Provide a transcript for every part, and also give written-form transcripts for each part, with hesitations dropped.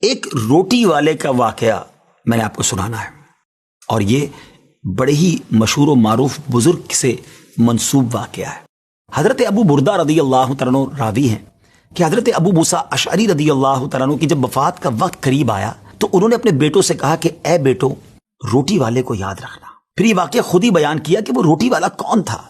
ایک روٹی والے کا واقعہ میں نے آپ کو سنانا ہے، اور یہ بڑے ہی مشہور و معروف بزرگ سے منسوب واقعہ ہے۔ حضرت ابو بردہ رضی اللہ تعالیٰ عنہ راوی ہیں کہ حضرت ابو موسیٰ اشعری رضی اللہ تعالیٰ عنہ کی جب وفات کا وقت قریب آیا تو انہوں نے اپنے بیٹوں سے کہا کہ اے بیٹو، روٹی والے کو یاد رکھنا۔ پھر یہ واقعہ خود ہی بیان کیا کہ وہ روٹی والا کون تھا۔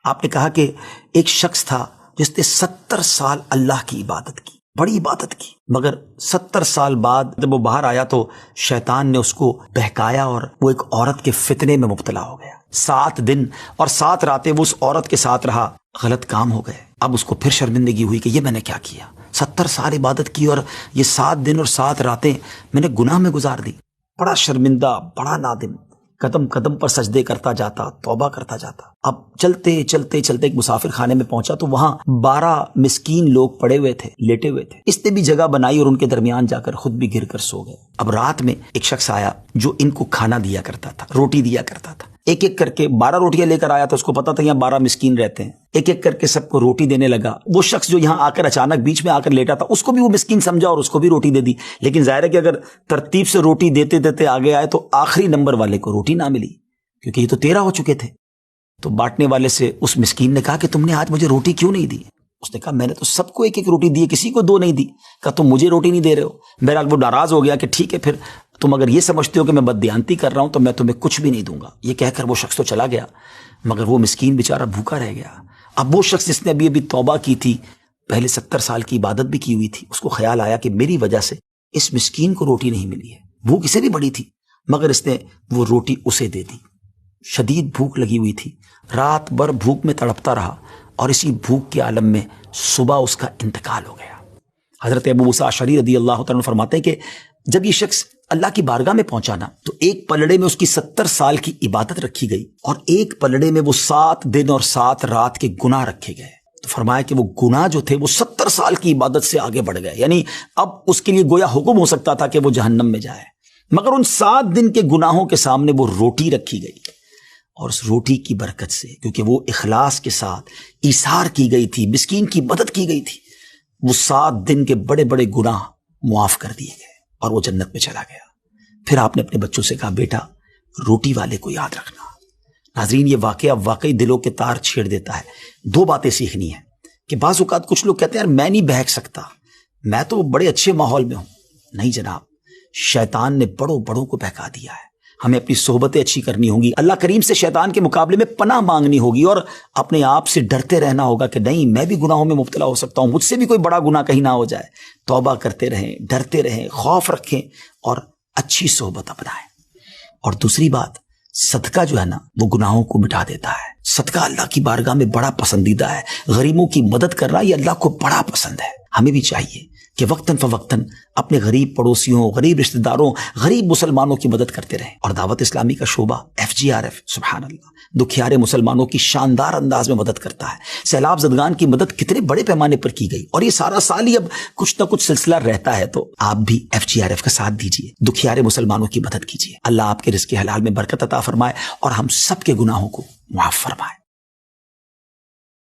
آپ نے کہا کہ ایک شخص تھا جس نے 70 سال اللہ کی عبادت کی، بڑی عبادت کی، مگر 70 سال بعد جب وہ باہر آیا تو شیطان نے اس کو بہکایا اور وہ ایک عورت کے فتنے میں مبتلا ہو گیا۔ 7 دن اور 7 راتیں وہ اس عورت کے ساتھ رہا، غلط کام ہو گئے۔ اب اس کو پھر شرمندگی ہوئی کہ یہ میں نے کیا کیا، 70 سال عبادت کی اور یہ 7 دن اور 7 راتیں میں نے گناہ میں گزار دی۔ بڑا شرمندہ، بڑا نادم، قدم قدم پر سجدے کرتا جاتا، توبہ کرتا جاتا۔ اب چلتے چلتے چلتے ایک مسافر خانے میں پہنچا تو وہاں 12 مسکین لوگ پڑے ہوئے تھے، لیٹے ہوئے تھے۔ اس نے بھی جگہ بنائی اور ان کے درمیان جا کر خود بھی گر کر سو گئے۔ اب رات میں ایک شخص آیا جو ان کو کھانا دیا کرتا تھا، روٹی دیا کرتا تھا۔ ایک ایک کر کے 12 روٹیاں لے کر آیا تو اس کو پتا تھا یہاں 12 مسکین رہتے ہیں۔ ایک ایک کر کے سب کو روٹی دینے لگا۔ وہ شخص جو یہاں آ کر اچانک بیچ میں آ کر لیٹا تھا، اس کو بھی وہ مسکین سمجھا اور اس کو بھی روٹی دے دی۔ لیکن ظاہر ہے کہ اگر ترتیب سے روٹی دیتے دیتے آگے آئے تو آخری نمبر والے کو روٹی نہ ملی، کیونکہ یہ تو 13 ہو چکے تھے۔ تو بانٹنے والے سے اس مسکین نے کہا کہ تم نے آج مجھے روٹی کیوں نہیں دی؟ اس نے کہا میں نے تو سب کو ایک ایک روٹی دی، کسی کو 2 نہیں دی۔ کہا تم مجھے روٹی نہیں دے رہے ہو۔ بہرحال وہ ناراض ہو گیا کہ ٹھیک ہے، پھر تم اگر یہ سمجھتے ہو کہ میں بددیانتی کر رہا ہوں تو میں تمہیں کچھ بھی نہیں دوں گا۔ یہ کہہ کر وہ شخص تو چلا گیا، مگر وہ مسکین بیچارہ بھوکا رہ گیا۔ اب وہ شخص جس نے ابھی توبہ کی تھی، پہلے 70 سال کی عبادت بھی کی ہوئی تھی، اس کو خیال آیا کہ میری وجہ سے اس مسکین کو روٹی نہیں ملی ہے۔ بھوک اسے بھی بڑی تھی، مگر اس نے وہ روٹی اسے دے دی۔ شدید بھوک لگی ہوئی تھی، رات بھر بھوک میں تڑپتا رہا، اور اسی بھوک کے عالم میں صبح اس کا انتقال ہو گیا۔ حضرت ابو موسیٰ اشعری رضی اللہ تعالیٰ عنہ فرماتے ہیں کہ جب یہ شخص اللہ کی بارگاہ میں پہنچا نا تو ایک پلڑے میں اس کی 70 سال کی عبادت رکھی گئی، اور ایک پلڑے میں وہ 7 دن اور 7 رات کے گناہ رکھے گئے۔ تو فرمایا کہ وہ گناہ جو تھے وہ 70 سال کی عبادت سے آگے بڑھ گئے، یعنی اب اس کے لیے گویا حکم ہو سکتا تھا کہ وہ جہنم میں جائے، مگر ان 7 دن کے گناہوں کے سامنے وہ روٹی رکھی گئی، اور اس روٹی کی برکت سے، کیونکہ وہ اخلاص کے ساتھ ایثار کی گئی تھی، مسکین کی مدد کی گئی تھی، وہ 7 دن کے بڑے بڑے گناہ معاف کر دیے گئے اور وہ جنت میں چلا گیا۔ پھر آپ نے اپنے بچوں سے کہا بیٹا روٹی والے کو یاد رکھنا۔ ناظرین، یہ واقعہ واقعی دلوں کے تار چھیڑ دیتا ہے۔ 2 باتیں سیکھنی ہیں کہ بعض اوقات کچھ لوگ کہتے ہیں یار میں نہیں بہک سکتا، میں تو بڑے اچھے ماحول میں ہوں۔ نہیں جناب، شیطان نے بڑوں بڑوں کو بہکا دیا ہے۔ ہمیں اپنی صحبتیں اچھی کرنی ہوں گی، اللہ کریم سے شیطان کے مقابلے میں پناہ مانگنی ہوگی، اور اپنے آپ سے ڈرتے رہنا ہوگا کہ نہیں میں بھی گناہوں میں مبتلا ہو سکتا ہوں، مجھ سے بھی کوئی بڑا گناہ کہیں نہ ہو جائے۔ توبہ کرتے رہیں، ڈرتے رہیں، خوف رکھیں اور اچھی صحبت اپنائیں۔ اور دوسری بات، صدقہ جو ہے نا وہ گناہوں کو مٹا دیتا ہے۔ صدقہ اللہ کی بارگاہ میں بڑا پسندیدہ ہے، غریبوں کی مدد کرنا یہ اللہ کو بڑا پسند ہے۔ ہمیں بھی چاہیے کہ وقتاً فوقتاً اپنے غریب پڑوسیوں، غریب رشتہ داروں، غریب مسلمانوں کی مدد کرتے رہیں۔ اور دعوت اسلامی کا شعبہ FGRF سبحان اللہ دکھیارے مسلمانوں کی شاندار انداز میں مدد کرتا ہے۔ سیلاب زدگان کی مدد کتنے بڑے پیمانے پر کی گئی، اور یہ سارا سال ہی اب کچھ نہ کچھ سلسلہ رہتا ہے، تو آپ بھی FGRF کا ساتھ دیجیے، دکھیارے مسلمانوں کی مدد کیجیے۔ اللہ آپ کے رزق حلال میں برکت عطا فرمائے اور ہم سب کے گناہوں کو معاف فرمائے۔